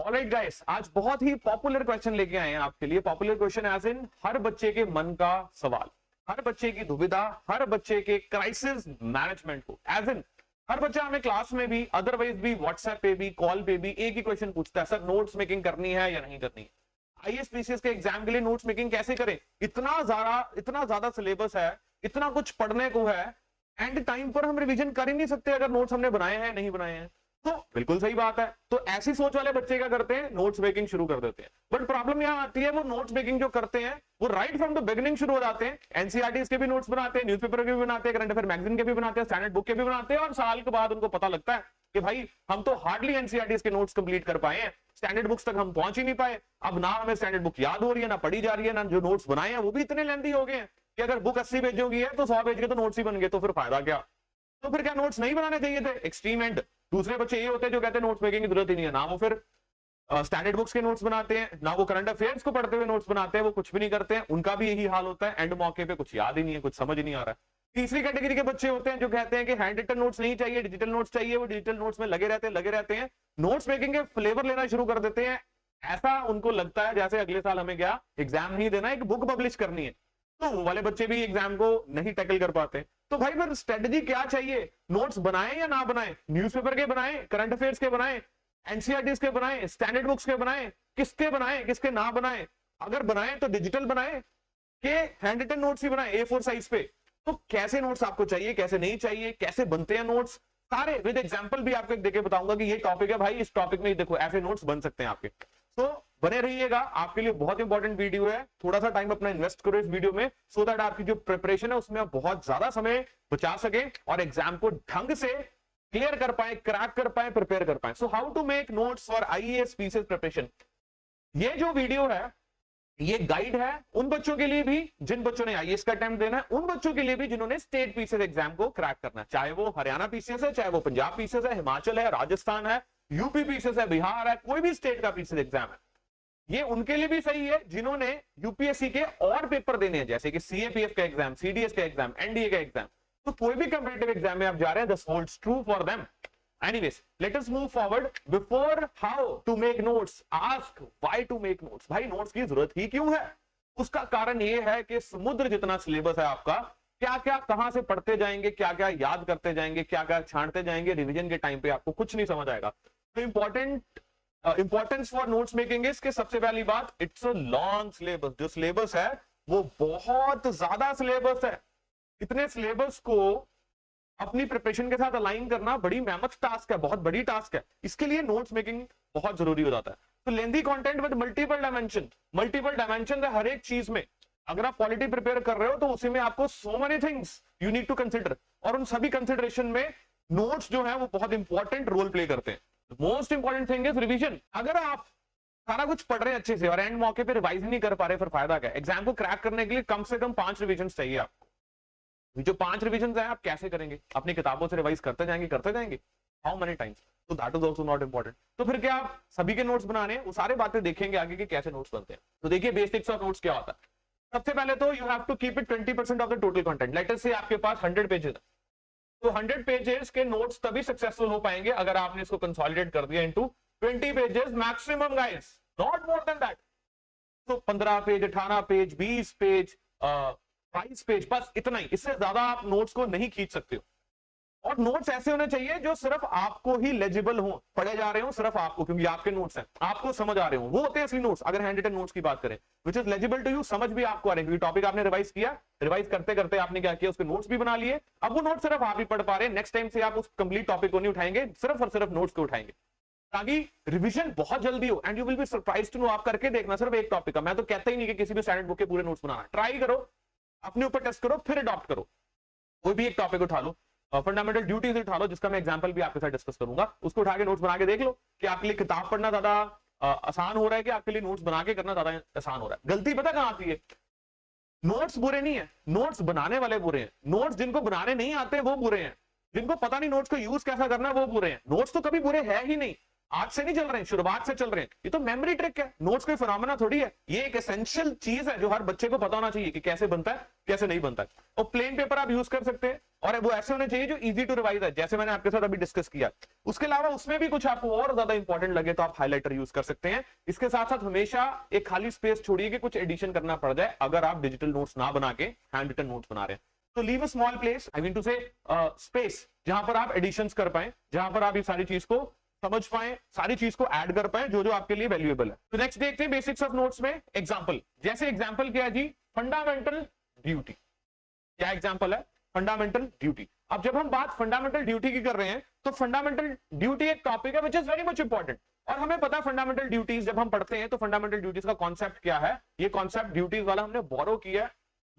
Alright guys, आज बहुत ही popular question लेके आए हैं आपके लिए। पॉपुलर क्वेश्चन एज इन हर बच्चे के मन का सवाल, हर बच्चे की दुविधा, हर बच्चे के क्राइसिस मैनेजमेंट को। एज इन हर बच्चा हमें क्लास में भी, अदरवाइज भी, व्हाट्सएप पे भी, कॉल पे भी एक ही क्वेश्चन पूछता है, सर नोट्स मेकिंग करनी है या नहीं करनी है? आईएएस पीसीएस के एग्जाम के लिए नोट्स मेकिंग कैसे करें? इतना ज्यादा सिलेबस है, इतना कुछ पढ़ने को है, एंड टाइम पर हम रिवीजन कर ही नहीं सकते अगर नोट्स हमने बनाए हैं नहीं बनाए हैं। तो बिल्कुल सही बात है। तो ऐसी सोच वाले बच्चे क्या करते हैं, नोट्स मेकिंग शुरू कर देते हैं। बट प्रॉब्लम यहां आती है, वो नोट्स मेकिंग जो करते हैं वो राइट फ्रॉम द बिगिनिंग शुरू हो जाते हैं। एनसीईआरटी के भी नोट्स बनाते हैं, न्यूज़पेपर के भी बनाते हैं, करंट अफेयर मैगजीन के भी बनाते हैं, स्टैंडर्ड बुक के भी बनाते हैं, और साल के बाद उनको पता लगता है कि भाई हम तो हार्डली एनसीईआरटी के नोट्स कंप्लीट कर पाए हैं, स्टैंडर्ड बुक्स तक हम पहुंच ही नहीं पाए। अब ना हमें स्टैंडर्ड बुक याद हो रही है, ना पढ़ी जा रही है, ना जो नोट्स बनाए हैं वो भी इतने लेंथी हो गए हैं कि अगर बुक 80 पेजों की है तो 100 पेज के तो नोट्स ही बन गए, तो फिर फायदा क्या? तो फिर क्या नोट्स नहीं बनाने चाहिए थे? एक्सट्रीम एंड दूसरे बच्चे ये होते हैं जो कहते हैं नोट्स मेकिंग की जरूरत ही नहीं है। ना वो फिर स्टैंडर्ड बुक्स के नोट्स बनाते हैं, ना वो करंट अफेयर्स को पढ़ते हुए नोट्स बनाते हैं, वो कुछ भी नहीं करते हैं। उनका भी यही हाल होता है, एंड मौके पे कुछ याद ही नहीं है, कुछ समझ ही नहीं आ रहा है। तीसरी कैटेगरी के बच्चे होते हैं जो कहते हैं कि हैंड रिटन नोट्स नहीं चाहिए, डिजिटल नोट्स चाहिए। वो डिजिटल नोट्स में लगे रहते हैं, नोट्स मेकिंग के फ्लेवर लेना शुरू कर देते हैं। ऐसा उनको लगता है जैसे अगले साल हमें क्या एग्जाम नहीं देना, एक बुक पब्लिश करनी है। तो वो वाले बच्चे भी एग्जाम को नहीं टैकल कर पाते। तो भाई फिर स्ट्रेटजी क्या चाहिए? नोट्स बनाएं या ना बनाएं? न्यूज़पेपर के बनाएं, करंट अफेयर्स के बनाएं, एनसीईआरटी के बनाएं, स्टैंडर्ड बुक्स के बनाएं, किसके बनाएं, किसके ना बनाएं? अगर बनाएं तो डिजिटल बनाएं कि हैंड रिटन नोट्स ही बनाएं A4 साइज पे? तो कैसे नोट्स आपको चाहिए, कैसे नहीं चाहिए, कैसे बनते हैं नोट्स, सारे विद एग्जांपल भी आपको देके बताऊंगा कि ये टॉपिक है भाई, इस टॉपिक में देखो ऐसे नोट्स बन सकते हैं आपके। तो बने रहिएगा, आपके लिए बहुत इंपॉर्टेंट वीडियो है। थोड़ा सा टाइम अपना इन्वेस्ट करो इस वीडियो में, सो दैट आपकी जो प्रिपरेशन है उसमें आप बहुत ज्यादा समय बचा सके और एग्जाम को ढंग से क्लियर कर पाए, क्रैक कर पाए, प्रिपेयर कर पाए। So how to make notes for IAS PCS preparation. ये जो वीडियो है ये गाइड है उन बच्चों के लिए भी जिन बच्चों ने आईएएस का अटेम्प्ट देना है, उन बच्चों के लिए भी जिन्होंने स्टेट पीसीएस एग्जाम को क्रैक करना है, चाहे वो हरियाणा पीसीएस है, चाहे वो पंजाब पीसीएस है, हिमाचल है, राजस्थान है, यूपी पीसीएस है, बिहार है, कोई भी स्टेट का पीसीएस एग्जाम है। ये उनके लिए भी सही है जिन्होंने यूपीएससी के और पेपर देने हैं, जैसे कि सीएपीएफ का एग्जाम, सीडीएस का एग्जाम, एनडीए का एग्जाम। तो कोई भी कंपीटिटिव एग्जाम में आप जा रहे हैं, this holds true for them. Anyways, let us move forward. Before how to make notes, ask why to make notes. भाई नोट्स की जरूरत ही क्यों है? उसका कारण ये है कि समुद्र जितना सिलेबस है आपका, क्या क्या कहां से पढ़ते जाएंगे, क्या क्या याद करते जाएंगे, क्या क्या छांटते जाएंगे, रिवीजन के टाइम पे आपको कुछ नहीं समझ आएगा। तो इंपॉर्टेंस फॉर नोट्स मेकिंग इसके सबसे पहली बात, इट्स अ लॉन्ग सिलेबस। जो सिलेबस है वो बहुत ज्यादा सिलेबस है। इतने सिलेबस को अपनी प्रिपरेशन के साथ अलाइन करना बड़ी मेहनत टास्क है, बहुत बड़ी टास्क है। इसके लिए नोट्स मेकिंग बहुत जरूरी हो जाता है। तो lengthy content with multiple dimension है हर एक चीज में। अगर आप पॉलिटी प्रिपेयर कर रहे हो तो उसी में आपको so many things you need to consider, और उन सभी कंसिडरेशन में नोट्स जो है वो बहुत इंपॉर्टेंट रोल प्ले करते हैं। Most important thing is revision. अगर आप सारा कुछ पढ़ रहे हैं अच्छे से और एंड मौके पे रिवाइज नहीं कर पा रहे, फिर फायदा क्या? एग्जाम को क्रैक करने के लिए कम से कम 5 रिविजन चाहिए आपको। जो 5 रिविजन है आप कैसे करेंगे? अपनी किताबों से रिवाइज करते जाएंगे हाउ मेनी टाइम्स? तो that is also not important. तो फिर क्या आप सभी के नोट्स बनाने, वो सारे बातें देखेंगे आगे कि कैसे नोट्स बनते हैं। तो देखिए बेसिक्स ऑफ नोट्स क्या होता है। सबसे पहले तो you have to keep it 20% of the total content. Let us say आपके पास 100 पेजेस है, तो 100 पेजेस के नोट्स तभी सक्सेसफुल हो पाएंगे अगर आपने इसको कंसोलिडेट कर दिया into 20 pages maximum guys, not more than that. तो 15 पेज, 18 पेज, 20 पेज, 22 पेज, बस इतना ही। इससे ज्यादा आप नोट्स को नहीं खींच सकते हो। और नोट्स ऐसे होने चाहिए जो सिर्फ आपको ही लेजिबल हो, पढ़े जा रहे हो सिर्फ आपको, क्योंकि आपके नोट्स हैं, आपको समझ आ रहे हो, वो होते हैं असली नोट्स। अगर हैंड रिटन नोट्स की बात करें which is legible to you, समझ भी आपको आ रहे हैं, क्योंकि टॉपिक आपने रिवाइज किया, रिवाइज करते करते आपने क्या किया, उसके नोट्स भी बना लिए। अब वो नोट्स सिर्फ आप ही पढ़ पा रहे हैं। नेक्स्ट टाइम से आप उस कंप्लीट टॉपिक को नहीं उठाएंगे, सिर्फ और सिर्फ नोट्स को उठाएंगे, ताकि रिवीजन बहुत जल्दी हो। And you will be surprised to know, आप करके देखना सिर्फ एक टॉपिक का। मैं तो कहता ही नहीं कि किसी भी स्टैंडर्ड बुक के पूरे नोट्स बनाना, ट्राई करो, अपने ऊपर टेस्ट करो, फिर अडॉप्ट करो। कोई भी एक टॉपिक उठा लो, फंडामेंटल ड्यूटीज उठा लो, जिसका मैं एग्जांपल भी आपके साथ डिस्कस करूंगा, उसको उठा के नोट्स बना के देख लो कि आपके लिए किताब पढ़ना ज्यादा आसान हो रहा है कि आपके लिए नोट्स बना के करना ज्यादा आसान हो रहा है। गलती पता कहां आती है? नोट्स बुरे नहीं है, नोट्स बनाने वाले बुरे हैं। नोट्स जिनको बनाने नहीं आते वो बुरे हैं, जिनको पता नहीं नोट्स को यूज कैसा करना है वो बुरे हैं। नोट्स तो कभी बुरे है ही नहीं, आज से नहीं चल रहे हैं, शुरुआत से चल रहे हैं। ये तो मेमोरी ट्रिक है, नोट्स कोई फिनोमेना थोड़ी है। ये एक एसेंशियल चीज है जो हर बच्चे को पता होना चाहिए कि कैसे बनता है, कैसे नहीं बनता है। और प्लेन पेपर आप यूज कर सकते हैं, और वो ऐसे होने चाहिए जो इजी टू रिवाइज है, जैसे मैंने आपके साथ अभी डिस्कस किया। उसके अलावा उसमें भी कुछ आपको और ज्यादा इंपॉर्टेंट लगे तो आप हाईलाइटर यूज कर सकते हैं। इसके साथ साथ हमेशा एक खाली स्पेस छोड़िए कि कुछ एडिशन करना पड़ जाए, अगर आप डिजिटल नोट्स ना बना के हैंड रिटन नोट्स बना रहे हैं। तो leave a small place, I mean to say space, जहां पर आप एडिशंस कर पाए, जहां पर आप ये सारी चीज को समझ पाए, सारी चीज को ऐड कर पाए जो जो आपके लिए वैल्यूएबल है। तो नेक्स्ट देखते हैं बेसिक्स ऑफ नोट्स में एग्जांपल। जैसे एग्जांपल क्या है जी, फंडामेंटल ड्यूटी। क्या एग्जांपल है? Fundamental duty. अब जब हम बात फंडामेंटल ड्यूटी की कर रहे हैं तो फंडामेंटल ड्यूटी एक टॉपिक है which is very much important, और हमें पता है फंडामेंटल ड्यूटीज जब हम पढ़ते हैं तो फंडामेंटल ड्यूटीज का कॉन्सेप्ट क्या है। ये कॉन्सेप्ट ड्यूटीज वाला हमने बोरो किया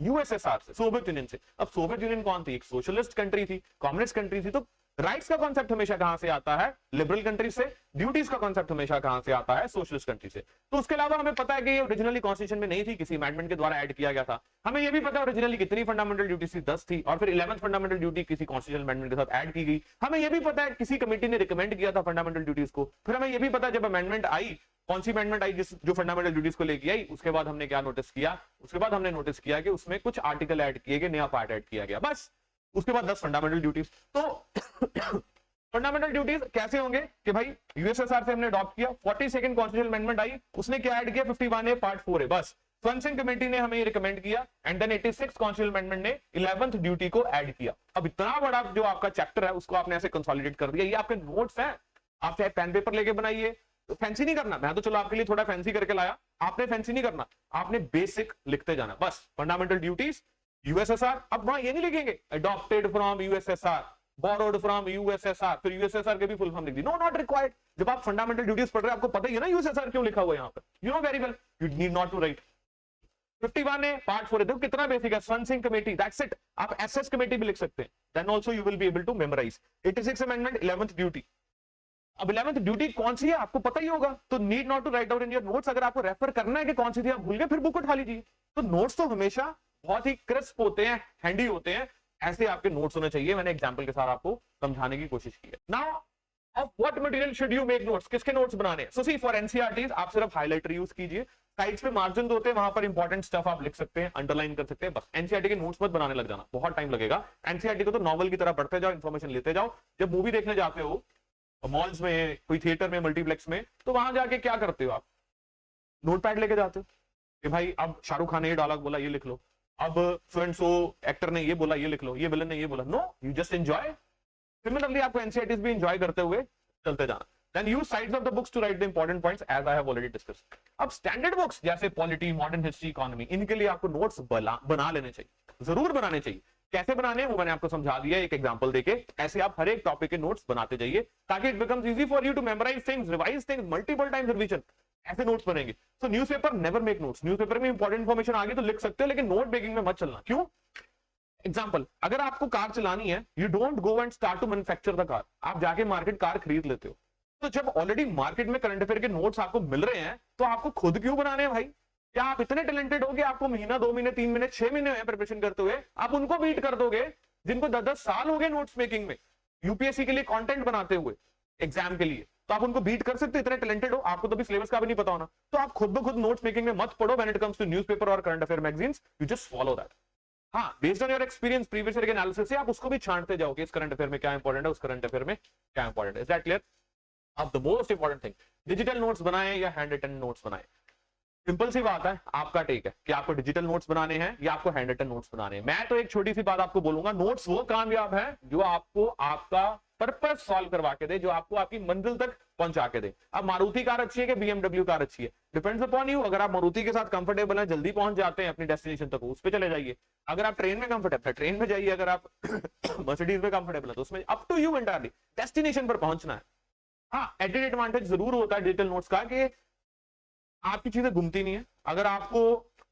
यूएसएसआर से, सोवियत यूनियन से। अब सोवियत यूनियन कौन थी? एक सोशलिस्ट कंट्री थी, कम्युनिस्ट कंट्री थी। तो राइट्स का कॉन्सेप्ट हमेशा कहां से आता है? लिबरल कंट्री से। ड्यूटीज का कॉन्सेप्ट हमेशा कहां से आता है? सोशलिस्ट कंट्री से। तो उसके अलावा हमें पता है कि ये ओरिजिनली कॉन्स्टिट्यूशन में नहीं थी, किसी अमेंडमेंट के द्वारा ऐड किया गया था। हमें ये भी पता है ओरिजिनली कितनी फंडामेंटल ड्यूटी थी, 10 थी, और फिर 11th फंडामेंटल ड्यूटी किसी कॉन्स्टिट्यूशनल अमेंडमेंट के साथ ऐड की गई। हमें ये भी पता है किसी कमेटी ने रिकमेंड किया था फंडामेंटल ड्यूटीज को। फिर हमें ये भी पता है जब अमेंडमेंट आई, कौन सी अमेंडमेंट आई जो फंडामेंटल ड्यूटीज को लेके आई, उसके बाद हमने क्या नोटिस किया? उसके बाद हमने नोटिस किया कि उसमें कुछ आर्टिकल ऐड किए गए, नया पार्ट ऐड किया गया, बस। उसके बाद 10 फंडामेंटल ड्यूटीज। तो फंडामेंटल ड्यूटीज कैसे होंगे कि भाई यूएसएसआर से हमने अडॉप्ट किया, 42nd कॉन्स्टिट्यूशनल अमेंडमेंट आई, उसने क्या ऐड किया? 51A पार्ट 4 है, बस। स्वर्ण सिंह कमेटी ने हमें ये रिकमेंड किया, and then 86th constitutional amendment ने 11th ड्यूटी को ऐड किया। अब इतना बड़ा जो आपका चैप्टर है उसको आपने ऐसे कंसोलिडेट कर दिया। ये आपके नोट्स हैं, आप चाहे पेन पेपर लेके बनाइए, तो फैंसी नहीं करना। मैं तो चलो आपके लिए थोड़ा फैंसी करके लाया, आपने फैंसी नहीं करना, आपने बेसिक लिखते जाना, बस। फंडामेंटल ड्यूटीज यूएसएसआर, अब वहां ये नहीं लिखेंगे adopted from USSR, borrowed from USSR, फिर यूएसएसआर के भी फुल फॉर्म लिख दी। No, not required. जब आप फंडामेंटल ड्यूटीज पढ़ रहे हैं, आपको पता ही है ना यूएसएसआर क्यों लिखा हुआ है यहाँ पर, you know very well, you need not to write. 51A part 4 है, देखो कितना बेसिक है। Swaran Singh committee, that's it. आप एसएस कमेटी भी लिख सकते हैं, then also you will be able to memorise. 86 amendment, 11th duty. अब 11th ड्यूटी कौन सी है आपको पता ही होगा, तो need not to write down in your notes. अगर आपको रेफर करना है कि कौन सी थी, आप भूल गए, फिर बुक उठा लीजिए। तो नोट्स तो हमेशा बहुत ही क्रिस्प होते हैं, हैंडी होते हैं, ऐसे आपके नोट्स होने चाहिए। मैंने एग्जांपल के साथ आपको समझाने की कोशिश की है। Now of what material should you make notes, किसके नोट्स बनाने हैं? सो सी फॉर एनसीईआरटीज आप सिर्फ हाइलाइटर यूज कीजिए, साइड्स पे मार्जिन होते हैं, वहां पर इंपॉर्टेंट स्टफ आप लिख सकते हैं, अंडरलाइन कर सकते हैं, बस। एनसीईआरटी के नोट्स मत बनाने लग जाना, बहुत टाइम लगेगा। एनसीईआरटी को तो नॉवल की तरह पढ़ते जाओ, इन्फॉर्मेशन लेते जाओ। जब मूवी देखने जाते हो मॉल्स में, कोई थिएटर में, मल्टीप्लेक्स में, तो वहां जाके क्या करते हो आप? नोटपैड लेके जाते हो कि भाई अब शाहरुख खान ने ये डायलॉग बोला, ये लिख लो, अब सो एंड सो एक्टर ने ये बोला, ये लिख लो, ये विलन ने ये बोला। No, you just enjoy. Similarly आपको एनसीईआरटीज भी एंजॉय करते हुए चलते जाना। Then use sides of the books to write the important points as I have already discussed. अब स्टैंडर्ड बुक्स जैसे पॉलिटी, मॉडर्न हिस्ट्री, इकोनॉमी, इनके लिए आपको नोट्स बना लेने चाहिए, जरूर बनाने चाहिए। कैसे बनाने हैं वो मैंने आपको समझा दिया एक एग्जांपल देके। ऐसे आप हर एक टॉपिक के नोट्स बनाते जाइए ताकि it becomes easy for you to memorise things, revise things, multiple times revision. ऐसे नोट्स बनेंगे। So newspaper never make notes. Newspaper में इंपॉर्टेंट इन्फॉर्मेशन आगे तो लिख सकते हो, लेकिन नोट मेकिंग में मत चलना। क्यों? एग्जाम्पल, अगर आपको कार चलानी है, you don't go and start to manufacture the car. आप जाके मार्केट कार खरीद लेते हो। तो जब ऑलरेडी मार्केट में करंट अफेयर के नोट्स आपको मिल रहे हैं, तो आपको खुद क्यों बनाने हैं भाई? क्या आप इतने टैलेंटेड हो कि आपको महीना, 2 महीने, 3 महीने, 6 महीने प्रिपरेशन करते हुए आप उनको बीट कर दोगे जिनको 10-10 साल हो गए नोट्स मेकिंग में, यूपीएससी के लिए कंटेंट बनाते हुए, एग्जाम के लिए? तो आप उनको बीट कर सकते हो, इतने टैलेंटेड हो। आपको तो भी सिलेबस का भी नहीं पता होना, तो आप खुद ब खुद नोट्स मेकिंग में मत पढ़ो। When it comes to newspaper और current affair magazines, you just follow that. हाँ, based on your experience, previous year के एनालिसिस से आप उसको भी छांटते जाओगे, इस करंट अफेयर में क्या इंपॉर्टेंट है, उस करंट अफेयर में क्या इंपॉर्टेंट है। Is that clear? अब the most important thing, digital notes बनाएं या हैंड रिटन नोट्स बनाएं? सिंपल सी बात है, आपका टेक है कि आपको डिजिटल नोट्स बनाने हैं या आपको हैंड रिटन नोट्स बनाने हैं। मैं तो एक छोटी सी बात आपको बोलूंगा, नोट्स वो कामयाब है जो आपको आपका पर्पस सॉल्व करवा के दे, जो आपको आपकी मंजिल तक पहुंचा के दे। अब मारुति कार अच्छी है कि बीएमडब्ल्यू कार अच्छी है, डिपेंड्स अपॉन यू। अगर आप मारुति के साथ कंफर्टेबल हैं, जल्दी पहुंच जाते हैं अपनी डेस्टिनेशन तक, उस पर चले जाइए। अगर आप ट्रेन में कंफर्टेबल है, ट्रेन में जाइए। अगर आप मर्सिडीज में कंफर्टेबल है, तो उसमें up to you entirely, destination पर पहुंचना है। हाँ, एडिट एडवांटेज जरूर होता है डिजिटल नोट्स का कि आपकी चीजें घूमती नहीं है। अगर आपको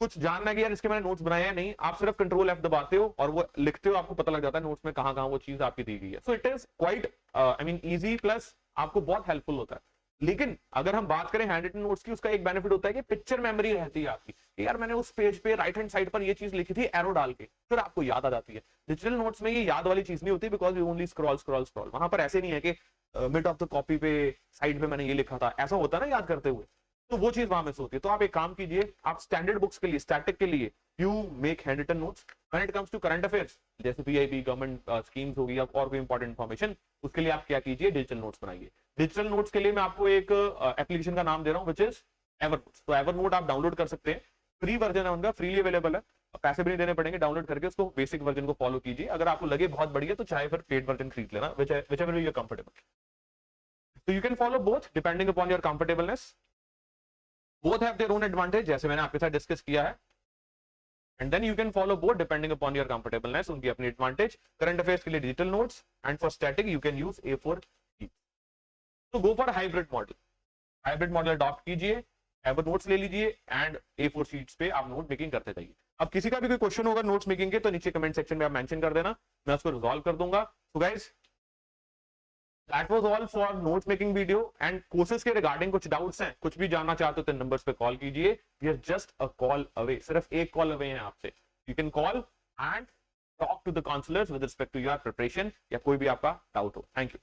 कुछ जानना है कि यार इसके मैंने नोट्स बनाए हैं, नहीं, आप सिर्फ कंट्रोल F दबाते हो और वो लिखते हो, आपको पता लग जाता है नोट्स में कहां कहां वो चीज आपकी दी गई है। So it is quite I mean easy, plus आपको बहुत हेल्पफुल होता है। लेकिन अगर हम बात करें हैंड रिटन नोट्स की, उसका एक बेनिफिट होता है कि पिक्चर मेमोरी रहती है आपकी, यार मैंने उस पेज पे राइट हैंड साइड पर ये चीज लिखी थी एरो डाल के, फिर आपको याद आ जाती है। डिजिटल नोट्स में ये याद वाली चीज नहीं होती, because you only scroll scroll scroll. वहां पर ऐसे नहीं है कि मिड ऑफ द कॉपी पे साइड पे मैंने ये लिखा था, ऐसा होता है ना याद करते हुए, तो वो चीज वहां मिस होती है। तो आप एक काम कीजिए, आप स्टैंडर्ड बुक्स के लिए, स्टैटिक के लिए you make hand written notes. When it comes to current affairs जैसे पीआईबी, गवर्नमेंट स्कीम्स होगी या और कोई इंपॉर्टेंट इन्फॉर्मेशन, उसके लिए आप क्या कीजिए, डिजिटल नोट्स बनाइए। डिजिटल नोट्स के लिए मैं आपको एक एप्लीकेशन का नाम दे रहा हूँ, विच इज एवरनोट्स। तो एवरनोट आप डाउनलोड कर सकते हैं, फ्री वर्जन है उनका, फ्रीली अवेलेबल है, पैसे भी नहीं देने पड़ेंगे। डाउनलोड करके उसको बेसिक वर्जन को फॉलो कीजिए। अगर आपको लगे बहुत बढ़िया तो चाहे फिर पेड वर्जन खरीद लेना, whichever you are comfortable. So you can follow both depending upon your comfortableness. Both have their own advantage, जैसे मैंने आपके साथ डिस्कस किया है, and then you can follow both depending upon your comfortableness, उनकी अपनी एडवांटेज। करंट अफेयर्स के लिए digital notes, and for static you can use A4 sheet. तो go for hybrid model, hybrid model adopt कीजिए, ever notes ले लीजिए and A4 sheets पे आप नोट मेकिंग करते जाइए। अब किसी का भी कोई क्वेश्चन होगा नोट्स मेकिंग के, तो नीचे कमेंट सेक्शन में आप मेंशन कर देना, मैं उसको रिजॉल्व कर दूंगा। So guys, that was all for notes making video, and courses के रिगार्डिंग कुछ डाउट्स हैं, कुछ भी जानना चाहते हो तो नंबर्स पे कॉल कीजिए। We are just a call away, सिर्फ एक कॉल अवे है आपसे। You can call and talk to the counsellors with respect to your preparation, या कोई भी आपका डाउट हो। Thank you.